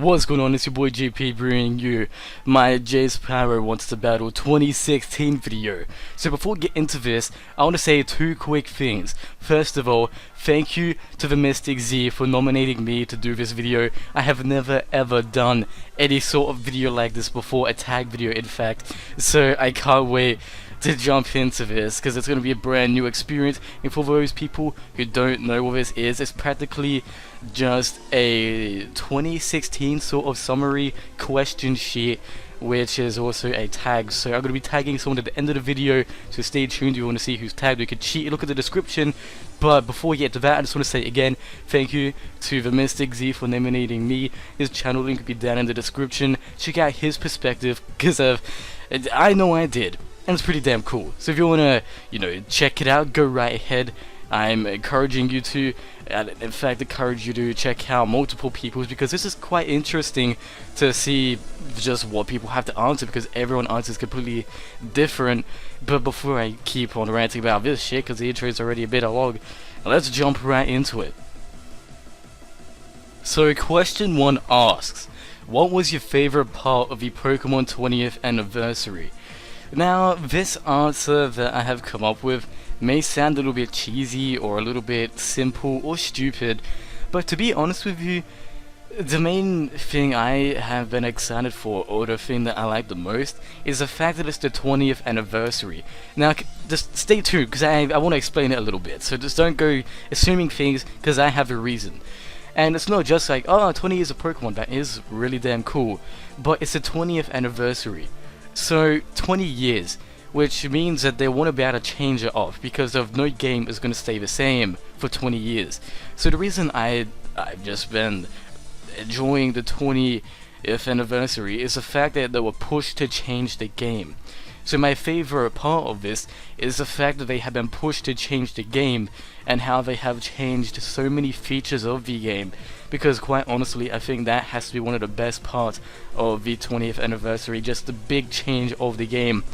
What's going on? It's your boy JP bringing you my JaicePyro Wants to Battle 2016 video. So before we get into this, I want to say two quick things. First of all, thank you to TheMysticZ for nominating me to do this video. I have never ever done any sort of video like this before, a tag video in fact, so I can't wait to jump into this because it's going to be a brand new experience. And for those people who don't know what this is, it's practically just a 2016 sort of summary question sheet, which is also a tag. So I'm going to be tagging someone at the end of the video, so stay tuned if you want to see who's tagged. You can cheat, look at the description. But before we get to that, I just want to say again, thank you to TheMysticZ for nominating me. His channel link will be down in the description. Check out his perspective, because I know I did, and it's pretty damn cool. So if you want to, check it out, go right ahead. I'm encouraging you to, in fact, encourage you to check out multiple people's, because this is quite interesting to see just what people have to answer, because everyone answers completely different. But before I keep on ranting about this shit, because the intro is already a bit long, let's jump right into it. So question 1 asks, what was your favorite part of the Pokemon 20th anniversary? Now, this answer that I have come up with may sound a little bit cheesy or a little bit simple or stupid, but to be honest with you, the main thing I have been excited for, or the thing that I like the most, is the fact that it's the 20th anniversary. Now, just stay tuned, because I want to explain it a little bit, so just don't go assuming things, because I have a reason. And it's not just like, oh, 20 years of Pokemon, that is really damn cool, but it's the 20th anniversary. So 20 years, which means that they want to be able to change it off, because no game is going to stay the same for 20 years. So the reason I've just been enjoying the 20th anniversary is the fact that they were pushed to change the game. So my favorite part of this is the fact that they have been pushed to change the game, and how they have changed so many features of the game. Because quite honestly, I think that has to be one of the best parts of the 20th anniversary, just the big change of the game.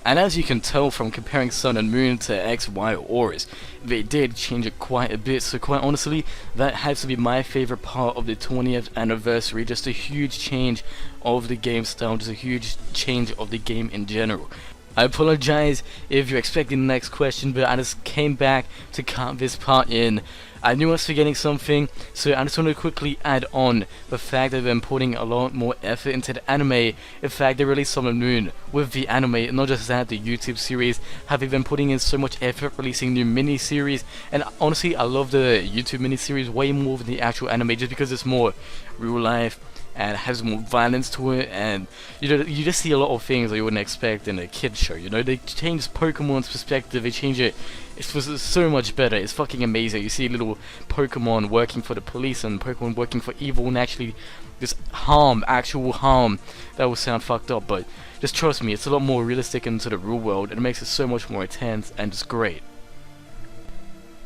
And as you can tell from comparing Sun and Moon to X, Y, or Auras, they did change it quite a bit. So quite honestly, that has to be my favorite part of the 20th anniversary. Just a huge change of the game style, just a huge change of the game in general. I apologize if you're expecting the next question, but I just came back to cut this part in. I knew I was forgetting something, so I just want to quickly add on the fact that they've been putting a lot more effort into the anime. In fact, they released Sun and Moon with the anime, not just that, the YouTube series. Have they been putting in so much effort releasing new mini-series? And honestly, I love the YouTube mini-series way more than the actual anime, just because it's more real life and has more violence to it, and you just see a lot of things that you wouldn't expect in a kid show. They change Pokemon's perspective, they change it. It was so much better. It's fucking amazing. You see little Pokemon working for the police and Pokemon working for evil, and actually just actual harm. That will sound fucked up, but just trust me, it's a lot more realistic into the real world, and it makes it so much more intense and just great.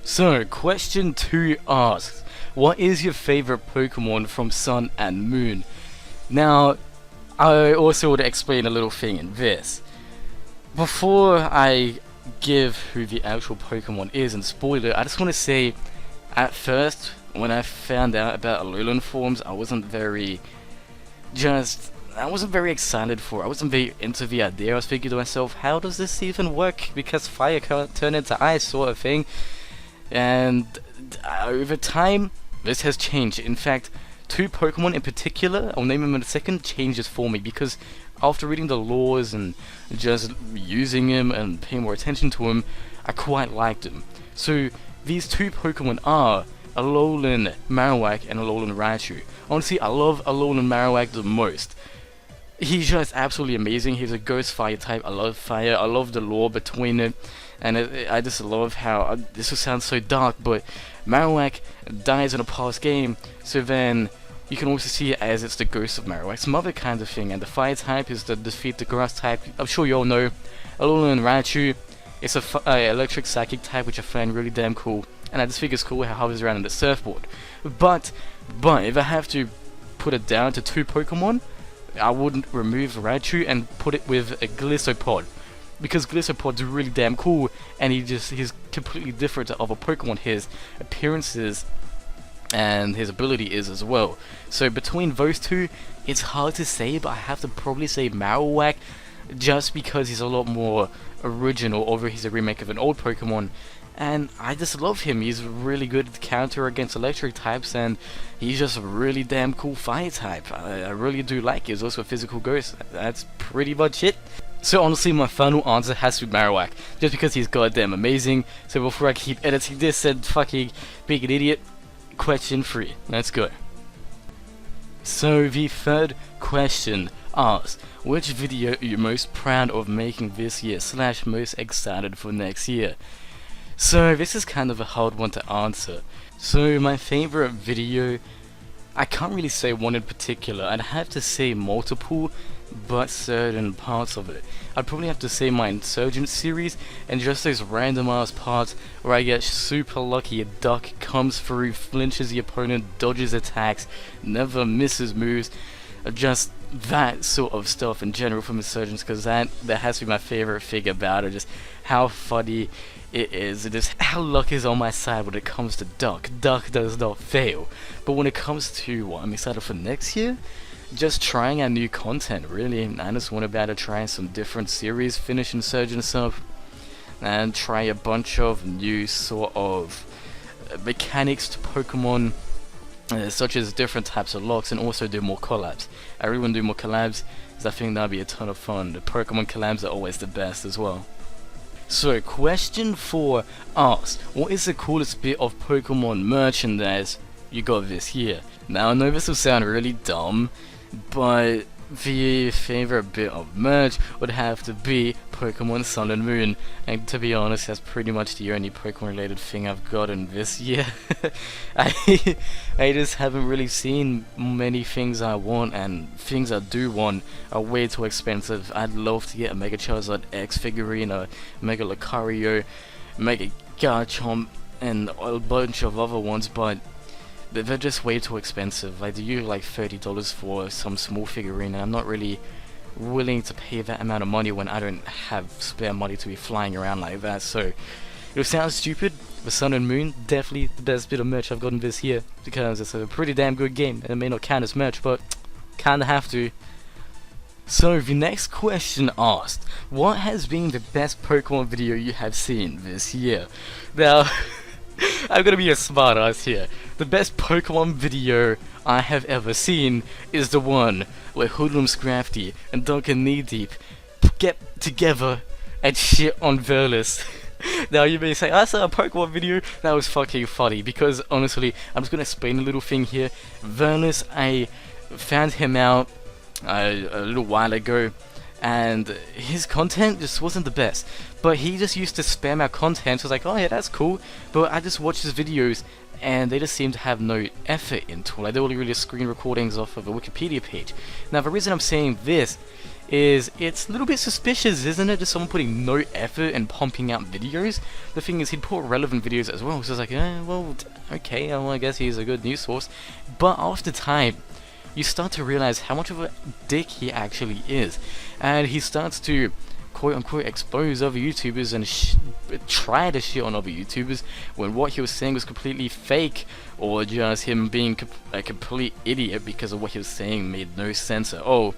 So, question 2 asks, what is your favorite Pokemon from Sun and Moon? Now, I also want to explain a little thing in this. Before I give who the actual Pokemon is and spoil it, I just want to say, at first, when I found out about Alolan forms, I wasn't very excited for it. I wasn't very into the idea. I was thinking to myself, how does this even work? Because fire can't turn into ice, sort of thing. And over time, this has changed. In fact, 2 Pokemon in particular, I'll name them in a second, changes for me, because after reading the laws and just using them and paying more attention to them, I quite liked them. So these 2 Pokemon are Alolan Marowak and Alolan Raichu. Honestly, I love Alolan Marowak the most. He's just absolutely amazing. He's a ghost fire type. I love fire. I love the lore between it. And I just love how, this will sound so dark, but Marowak dies in a past game, so then you can also see it as it's the ghost of Marowak, some other kind of thing. And the fire type is to defeat the grass type. I'm sure you all know. Alolan Raichu, it's a electric psychic type, which I find really damn cool. And I just think it's cool how it hovers around on the surfboard. But if I have to put it down to 2 Pokemon, I wouldn't remove Raichu and put it with a Glissopod, because Glissopod's really damn cool, and he's completely different to other Pokemon. His appearances and his ability is as well. So between those two, it's hard to say, but I have to probably say Marowak, just because he's a lot more original, although he's a remake of an old Pokemon. And I just love him. He's really good at counter against electric types, and he's just a really damn cool fire type. I really do like it. He's also a physical ghost. That's pretty much it. So honestly, my final answer has to be Marowak, just because he's goddamn amazing. So before I keep editing this and fucking being an idiot, question 3. Let's go. So the third question asks, which video are you most proud of making this year / most excited for next year? So this is kind of a hard one to answer. So my favorite video, I can't really say one in particular. I'd have to say multiple, but certain parts of it. I'd probably have to say my Insurgent series, and just those random ass parts where I get super lucky. A duck comes through, flinches the opponent, dodges attacks, never misses moves. Just that sort of stuff in general from Insurgents, because that has to be my favorite thing about it. Just how funny it is, and just how luck is on my side when it comes to Duck. Duck does not fail. But when it comes to what I'm excited for next year, just trying out new content, really. I just want to be able to try some different series, finish Insurgents up, and try a bunch of new sort of mechanics to Pokemon, such as different types of locks, and also do more collabs. I really want to do more collabs, because I think that'd be a ton of fun. The Pokemon collabs are always the best as well. So question 4 asks, what is the coolest bit of Pokemon merchandise you got this year? Now I know this will sound really dumb, but the favorite bit of merch would have to be Pokemon Sun and Moon, and to be honest, that's pretty much the only Pokemon related thing I've gotten this year. I just haven't really seen many things I want, and things I do want are way too expensive. I'd love to get a Mega Charizard X figurine, a Mega Lucario, Mega Garchomp, and a bunch of other ones, but they're just way too expensive. Like, you like $30 for some small figurine, and I'm not really willing to pay that amount of money when I don't have spare money to be flying around like that. So it sounds stupid, but Sun and Moon, definitely the best bit of merch I've gotten this year, because it's a pretty damn good game, and it may not count as merch, but kinda have to. So the next question asked, what has been the best Pokemon video you have seen this year? Now, I'm gonna be a smart ass here. The best Pokemon video I have ever seen is the one where Hoodlum Scrafty and Duncan Knee Deep get together and shit on Verlis. Now you may say, I saw a Pokemon video, that was fucking funny, because honestly, I'm just gonna explain a little thing here. Verlis, I found him out a little while ago, and his content just wasn't the best, but he just used to spam our content, so I was like, oh yeah, that's cool, but I just watched his videos, and they just seem to have no effort into it. Like, they were really screen recordings off of a Wikipedia page. Now the reason I'm saying this is, it's a little bit suspicious, isn't it? Just someone putting no effort and pumping out videos. The thing is, he'd put relevant videos as well, so it's like, well, okay, well, I guess he's a good news source, but after time, you start to realize how much of a dick he actually is, and he starts to quote-unquote expose other YouTubers and try to shit on other YouTubers when what he was saying was completely fake, or just him being a complete idiot because of what he was saying made no sense at all.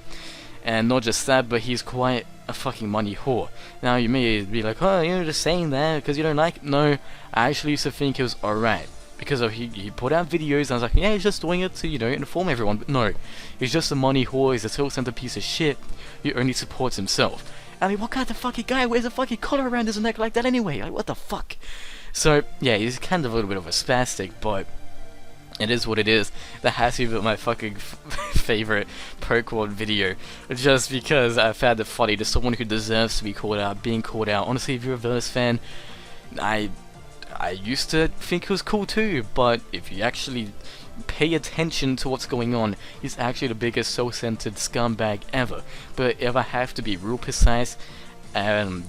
And not just that, but he's quite a fucking money whore. Now you may be like, oh, you're just saying that because you don't like it. No, I actually used to think it was alright, because he put out videos and I was like, yeah, he's just doing it to, you know, inform everyone. But no, he's just a money whore, he's a self-centered piece of shit who only supports himself. I mean, what kind of fucking guy wears a fucking collar around his neck like that anyway? Like, what the fuck? So, yeah, he's kind of a little bit of a spastic, but it is what it is. That has to be my fucking favorite Pokemon video, just because I found it funny. There's someone who deserves to be called out, being called out. Honestly, if you're a Verlis fan, I used to think it was cool too, but if you actually pay attention to what's going on, he's actually the biggest self-centered scumbag ever. But if I have to be real precise, and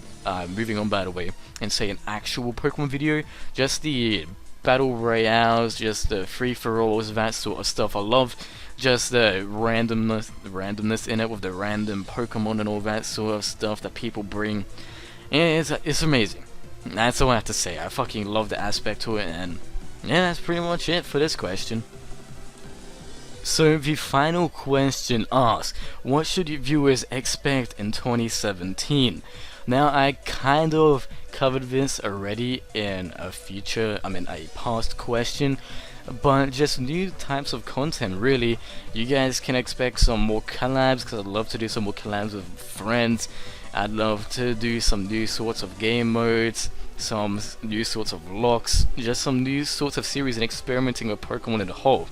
moving on by the way, and say an actual Pokemon video, just the battle royales, just the free-for-alls, that sort of stuff. I love just the randomness in it with the random Pokemon and all that sort of stuff that people bring. It's amazing. That's all I have to say. I fucking love the aspect to it, and yeah, that's pretty much it for this question. So the final question asks, what should your viewers expect in 2017? Now, I kind of covered this already in a past question, but just new types of content, really. You guys can expect some more collabs, because I'd love to do some more collabs with friends. I'd love to do some new sorts of game modes, some new sorts of locks, just some new sorts of series and experimenting with Pokemon in a whole.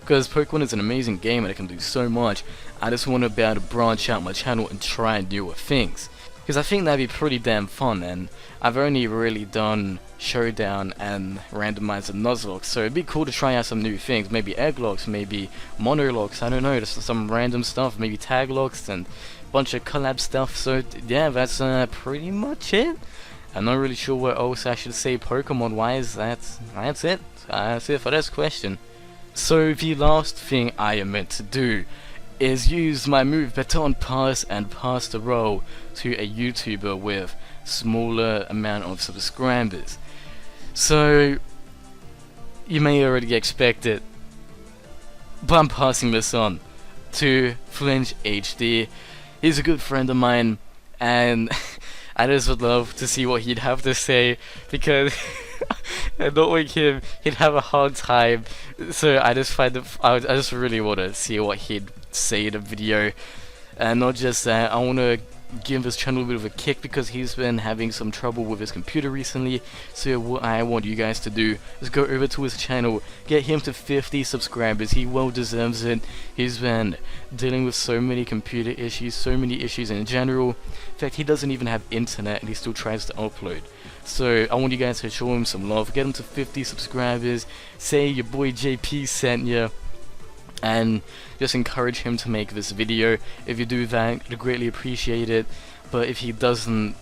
Because Pokemon is an amazing game and it can do so much. I just want to be able to branch out my channel and try newer things, because I think that'd be pretty damn fun, and I've only really done Showdown and Randomizer and Nuzlocke, so it'd be cool to try out some new things, maybe egg locks, maybe mono locks, I don't know, just some random stuff, maybe tag locks and a bunch of collab stuff. So yeah, that's pretty much it. I'm not really sure what else I should say Pokemon wise. That's it. That's it for this question. So the last thing I am meant to do is use my move Baton Pass and pass the role to a YouTuber with smaller amount of subscribers. So you may already expect it, but I'm passing this on to Flinch HD. He's a good friend of mine, and I just would love to see what he'd have to say, because I don't like him, he'd have a hard time. So I just really want to see what he'd say in the video. And not just that, I want to give this channel a bit of a kick, because he's been having some trouble with his computer recently. So what I want you guys to do is go over to his channel, get him to 50 subscribers. He well deserves it. He's been dealing with so many computer issues, so many issues in general. In fact, he doesn't even have internet and he still tries to upload. So I want you guys to show him some love, get him to 50 subscribers, say your boy JP sent you, and just encourage him to make this video. If you do that, I'd greatly appreciate it. But if he doesn't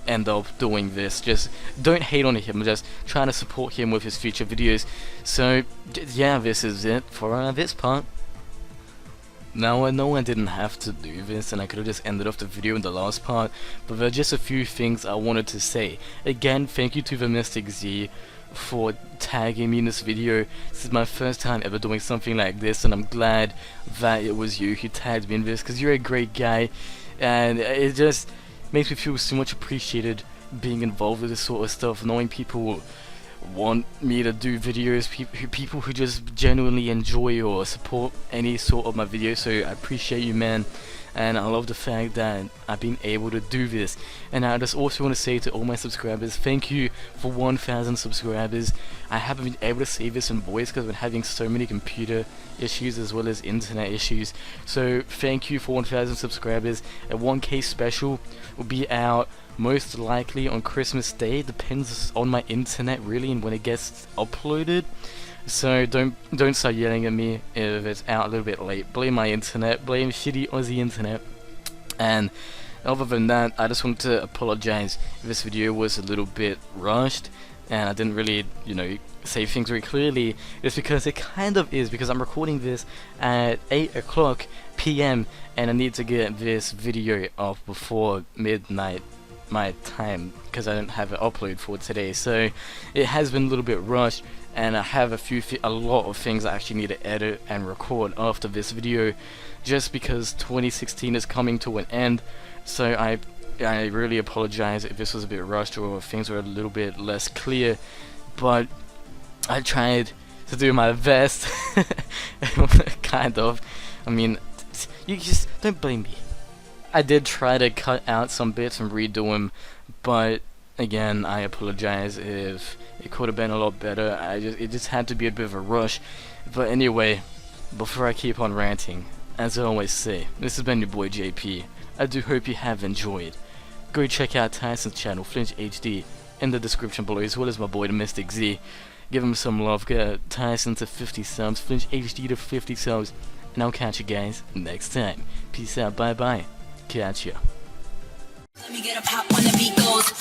end up doing this, just don't hate on him, just try to support him with his future videos. So yeah, this is it for this part. Now, I know I didn't have to do this, and I could have just ended off the video in the last part, but there are just a few things I wanted to say. Again, thank you to TheMysticZ for tagging me in this video. This is my first time ever doing something like this, and I'm glad that it was you who tagged me in this, because you're a great guy, and it just makes me feel so much appreciated being involved with this sort of stuff, knowing people want me to do videos, people who just genuinely enjoy or support any sort of my videos. So I appreciate you, man, and I love the fact that I've been able to do this. And I just also want to say to all my subscribers, thank you for 1,000 subscribers. I haven't been able to say this in voice because I've been having so many computer issues as well as internet issues. So thank you for 1,000 subscribers. A 1K special will be out most likely on Christmas Day. Depends on my internet really and when it gets uploaded. So don't start yelling at me if it's out a little bit late. Blame my internet, blame shitty Aussie internet. And other than that, I just want to apologize if this video was a little bit rushed and I didn't really, say things very clearly. It's because it kind of is, because I'm recording this at 8 o'clock PM and I need to get this video up before midnight my time, because I didn't have it uploaded for today. So it has been a little bit rushed, and I have a lot of things I actually need to edit and record after this video, just because 2016 is coming to an end. So I really apologize if this was a bit rushed or if things were a little bit less clear, but I tried to do my best. Kind of. I mean, you just don't blame me. I did try to cut out some bits and redo them, but again, I apologize if it could have been a lot better. It just had to be a bit of a rush. But anyway, before I keep on ranting, as I always say, this has been your boy JP. I do hope you have enjoyed. Go check out Tyson's channel, Flinch HD, in the description below, as well as my boy TheMysticZ. Give him some love, get Tyson to 50 subs, Flinch HD to 50 subs, and I'll catch you guys next time. Peace out, bye bye. Catch ya. Let me get a pop when the beat goes.